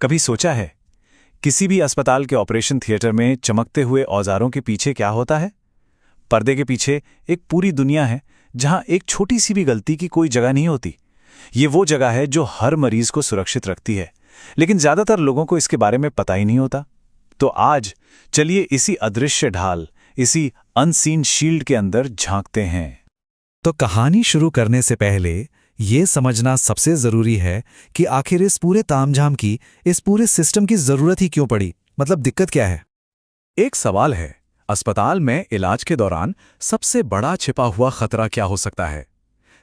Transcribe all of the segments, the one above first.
कभी सोचा है किसी भी अस्पताल के ऑपरेशन थिएटर में चमकते हुए औजारों के पीछे क्या होता है? पर्दे के पीछे एक पूरी दुनिया है जहां एक छोटी सी भी गलती की कोई जगह नहीं होती। ये वो जगह है जो हर मरीज को सुरक्षित रखती है, लेकिन ज्यादातर लोगों को इसके बारे में पता ही नहीं होता। तो आज चलिए इसी अदृश्य ढाल, इसी अनसीन शील्ड के अंदर झांकते हैं। तो कहानी शुरू करने से पहले ये समझना सबसे जरूरी है कि आखिर इस पूरे तामझाम की, इस पूरे सिस्टम की जरूरत ही क्यों पड़ी। मतलब दिक्कत क्या है। एक सवाल है, अस्पताल में इलाज के दौरान सबसे बड़ा छिपा हुआ खतरा क्या हो सकता है?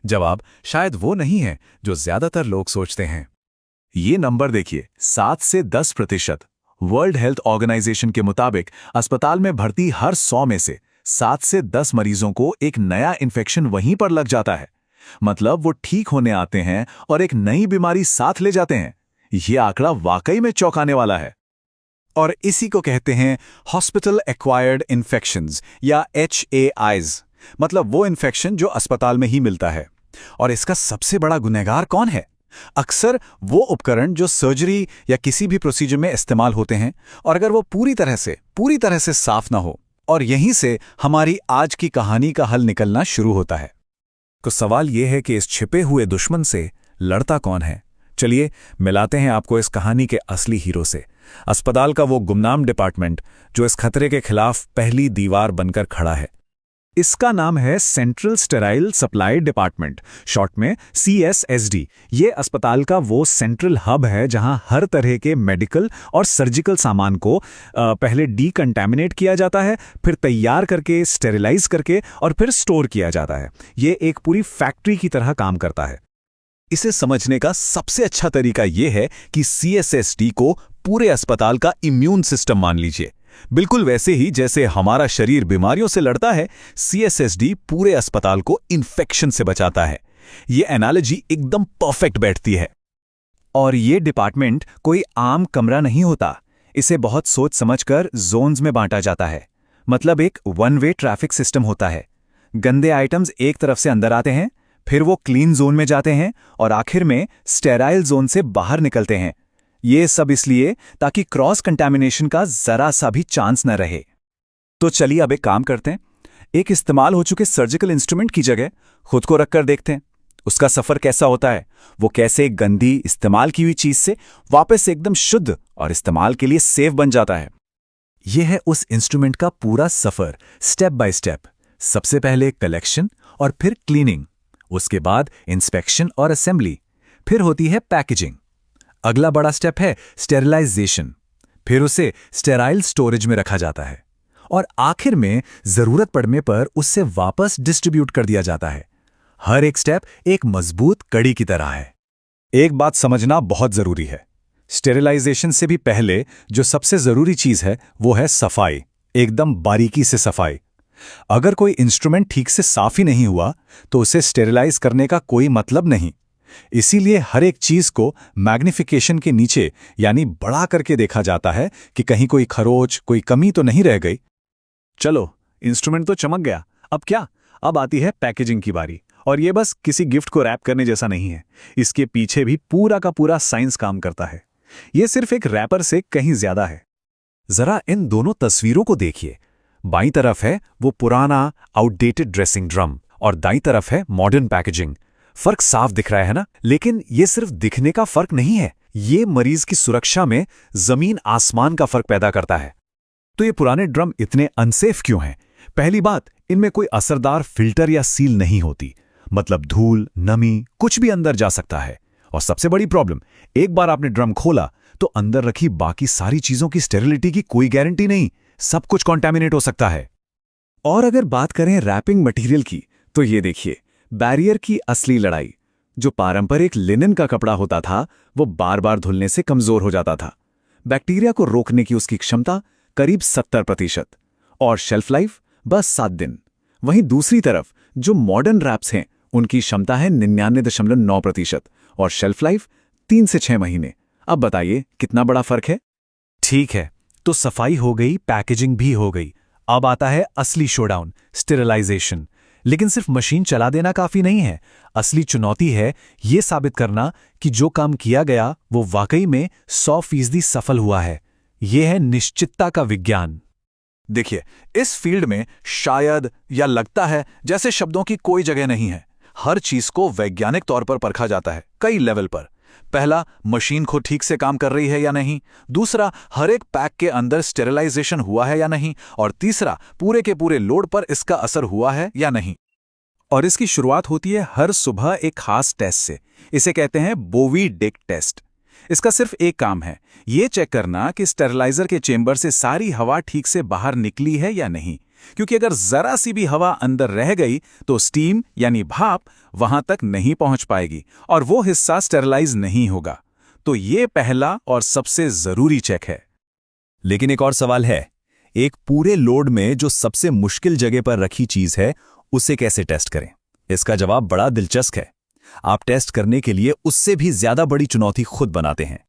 जवाब शायद वो नहीं है जो ज्यादातर लोग सोचते हैं। ये नंबर देखिए, 7 से 10%। वर्ल्ड हेल्थ ऑर्गेनाइजेशन के मुताबिक अस्पताल में भर्ती हर 100 में से 7 से 10 मरीजों को एक नया इन्फेक्शन वहीं पर लग जाता है। मतलब वो ठीक होने आते हैं और एक नई बीमारी साथ ले जाते हैं। ये आंकड़ा वाकई में चौंकाने वाला है। और इसी को कहते हैं हॉस्पिटल एक्वायर्ड इन्फेक्शंस या HAIs। मतलब वो इन्फेक्शन जो अस्पताल में ही मिलता है। और इसका सबसे बड़ा गुनहगार कौन है? अक्सर वो उपकरण जो सर्जरी या किसी भी प्रोसीजर में इस्तेमाल होते हैं, और अगर वो पूरी तरह से साफ ना हो। और यहीं से हमारी आज की कहानी का हल निकलना शुरू होता है। तो सवाल यह है कि इस छिपे हुए दुश्मन से लड़ता कौन है। चलिए मिलाते हैं आपको इस कहानी के असली हीरो से, अस्पताल का वो गुमनाम डिपार्टमेंट जो इस खतरे के खिलाफ पहली दीवार बनकर खड़ा है। इसका नाम है central sterile supply department, short में CSSD। ये अस्पताल का वो सेंट्रल हब है जहां हर तरह के मेडिकल और सर्जिकल सामान को पहले डीकंटामिनेट किया जाता है, फिर तैयार करके, स्टेरिलाइज करके और फिर स्टोर किया जाता है। ये एक पूरी फैक्ट्री की तरह काम करता है। इसे समझने का सबसे अच्छा तरीका यह है कि CSSD को पूरे अस्पताल का इम्यून सिस्टम मान लीजिए। बिल्कुल वैसे ही जैसे हमारा शरीर बीमारियों से लड़ता है, CSSD पूरे अस्पताल को इन्फेक्शन से बचाता है। ये एनालॉजी एकदम परफेक्ट बैठती है। और ये डिपार्टमेंट कोई आम कमरा नहीं होता। इसे बहुत सोच समझकर जोन्स में बांटा जाता है। मतलब एक वन वे ट्रैफिक सिस्टम होता है। गंदे आइटम्स एक तरफ से अंदर आते हैं, फिर वो क्लीन जोन में जाते हैं और आखिर में स्टेराइल जोन से बाहर निकलते हैं। ये सब इसलिए ताकि क्रॉस कंटामिनेशन का जरा सा भी चांस न रहे। तो चलिए अब एक काम करते हैं, एक इस्तेमाल हो चुके सर्जिकल इंस्ट्रूमेंट की जगह खुद को रखकर देखते हैं उसका सफर कैसा होता है। वो कैसे एक गंदी इस्तेमाल की हुई चीज से वापस एकदम शुद्ध और इस्तेमाल के लिए सेफ बन जाता है। यह है उस इंस्ट्रूमेंट का पूरा सफर, स्टेप बाय स्टेप। सबसे पहले कलेक्शन और फिर क्लीनिंग, उसके बाद इंस्पेक्शन और असेंबली, फिर होती है पैकेजिंग। अगला बड़ा स्टेप है स्टेरिलाइजेशन, फिर उसे स्टेराइल स्टोरेज में रखा जाता है और आखिर में जरूरत पड़ने पर उससे वापस डिस्ट्रीब्यूट कर दिया जाता है। हर एक स्टेप एक मजबूत कड़ी की तरह है। एक बात समझना बहुत जरूरी है, स्टेरिलाइजेशन से भी पहले जो सबसे जरूरी चीज है वो है सफाई, एकदम बारीकी से सफाई। अगर कोई इंस्ट्रूमेंट ठीक से साफ ही नहीं हुआ तो उसे स्टेरिलाइज करने का कोई मतलब नहीं। इसीलिए हर एक चीज को मैग्निफिकेशन के नीचे यानी बड़ा करके देखा जाता है कि कहीं कोई खरोच, कोई कमी तो नहीं रह गई। चलो, इंस्ट्रूमेंट तो चमक गया, अब क्या? अब आती है पैकेजिंग की बारी। और ये बस किसी गिफ्ट को रैप करने जैसा नहीं है, इसके पीछे भी पूरा का पूरा साइंस काम करता है। ये सिर्फ एक रैपर से कहीं ज्यादा है। जरा इन दोनों तस्वीरों को देखिए। बाईं तरफ है वो पुराना आउटडेटेड ड्रेसिंग ड्रम और दाईं तरफ है मॉडर्न पैकेजिंग। फर्क साफ दिख रहा है ना? लेकिन ये सिर्फ दिखने का फर्क नहीं है, ये मरीज की सुरक्षा में जमीन आसमान का फर्क पैदा करता है। तो ये पुराने ड्रम इतने अनसेफ क्यों हैं? पहली बात, इनमें कोई असरदार फिल्टर या सील नहीं होती। मतलब धूल, नमी, कुछ भी अंदर जा सकता है। और सबसे बड़ी प्रॉब्लम, एक बार आपने ड्रम खोला तो अंदर रखी बाकी सारी चीजों की स्टेरिलिटी की कोई गारंटी नहीं, सब कुछ कॉन्टैमिनेट हो सकता है। और अगर बात करें रैपिंग मटेरियल की, तो ये देखिए, बैरियर की असली लड़ाई। जो पारंपरिक लिनन का कपड़ा होता था वो बार बार धुलने से कमजोर हो जाता था। बैक्टीरिया को रोकने की उसकी क्षमता करीब 70% और शेल्फ लाइफ बस 7 दिन। वहीं दूसरी तरफ जो मॉडर्न रैप्स हैं उनकी क्षमता है 99.9% और शेल्फ लाइफ 3 से 6 महीने। अब बताइए कितना बड़ा फर्क है? ठीक है, तो सफाई हो गई, पैकेजिंग भी हो गई। अब आता है असली शोडाउन, स्टेरिलाइजेशन। लेकिन सिर्फ मशीन चला देना काफी नहीं है। असली चुनौती है ये साबित करना कि जो काम किया गया वो वाकई में 100% सफल हुआ है। ये है निश्चितता का विज्ञान। देखिए, इस फील्ड में शायद या लगता है जैसे शब्दों की कोई जगह नहीं है। हर चीज को वैज्ञानिक तौर पर परखा जाता है कई लेवल पर। पहला, मशीन खुद ठीक से काम कर रही है या नहीं। दूसरा, हर एक पैक के अंदर स्टेरिलाइजेशन हुआ है या नहीं। और तीसरा, पूरे के पूरे लोड पर इसका असर हुआ है या नहीं। और इसकी शुरुआत होती है हर सुबह एक खास टेस्ट से। इसे कहते हैं बोवी-डिक टेस्ट। इसका सिर्फ एक काम है, ये चेक करना कि स्टेरिलाइजर के चेंबर से सारी हवा ठीक से बाहर निकली है या नहीं। क्योंकि अगर जरा सी भी हवा अंदर रह गई तो स्टीम यानी भाप वहां तक नहीं पहुंच पाएगी और वो हिस्सा स्टेरिलाइज नहीं होगा। तो ये पहला और सबसे जरूरी चेक है। लेकिन एक और सवाल है, एक पूरे लोड में जो सबसे मुश्किल जगह पर रखी चीज है उसे कैसे टेस्ट करें? इसका जवाब बड़ा दिलचस्प है। आप टेस्ट करने के लिए उससे भी ज्यादा बड़ी चुनौती खुद बनाते हैं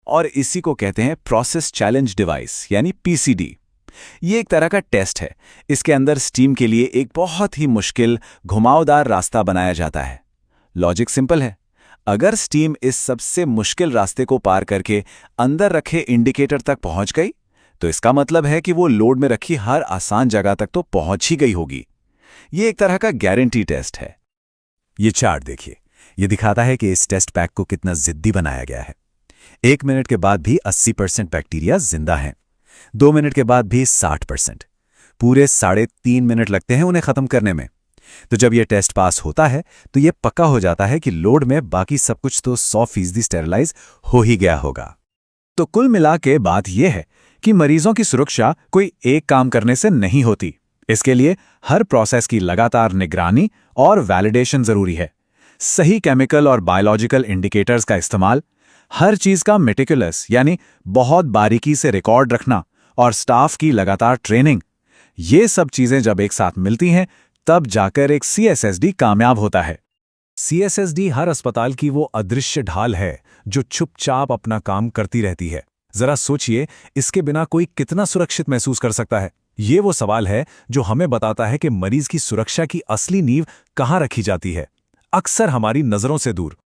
और इसी को कहते हैं प्रोसेस चैलेंज डिवाइस यानी पीसीडी। ये एक तरह का टेस्ट है। इसके अंदर स्टीम के लिए एक बहुत ही मुश्किल घुमावदार रास्ता बनाया जाता है। लॉजिक सिंपल है, अगर स्टीम इस सबसे मुश्किल रास्ते को पार करके अंदर रखे इंडिकेटर तक पहुंच गई तो इसका मतलब है कि वो लोड में रखी हर आसान जगह तक तो पहुंच ही गई होगी। ये एक तरह का गारंटी टेस्ट है। ये चार्ट देखिए, ये दिखाता है कि इस टेस्ट पैक को कितना जिद्दी बनाया गया है। 1 मिनट के बाद भी 80% बैक्टीरिया जिंदा हैं। 2 मिनट के बाद भी 60%। पूरे 3.5 मिनट लगते हैं उन्हें खत्म करने में। तो जब यह टेस्ट पास होता है तो यह पक्का हो जाता है कि लोड में बाकी सब कुछ तो 100% स्टेरिलाइज हो ही गया होगा। तो कुल मिला के बात यह है कि मरीजों की सुरक्षा कोई एक काम करने से नहीं होती। इसके लिए हर प्रोसेस की लगातार निगरानी और वैलिडेशन जरूरी है। सही केमिकल और बायोलॉजिकल इंडिकेटर्स का इस्तेमाल, हर चीज का मेटिकुलस यानी बहुत बारीकी से रिकॉर्ड रखना और स्टाफ की लगातार ट्रेनिंग, ये सब चीजें जब एक साथ मिलती हैं तब जाकर एक सीएसएसडी कामयाब होता है। सीएसएसडी हर अस्पताल की वो अदृश्य ढाल है जो चुपचाप अपना काम करती रहती है। जरा सोचिए, इसके बिना कोई कितना सुरक्षित महसूस कर सकता है। ये वो सवाल है जो हमें बताता है कि मरीज की सुरक्षा की असली नींव कहाँ रखी जाती है, अक्सर हमारी नजरों से दूर।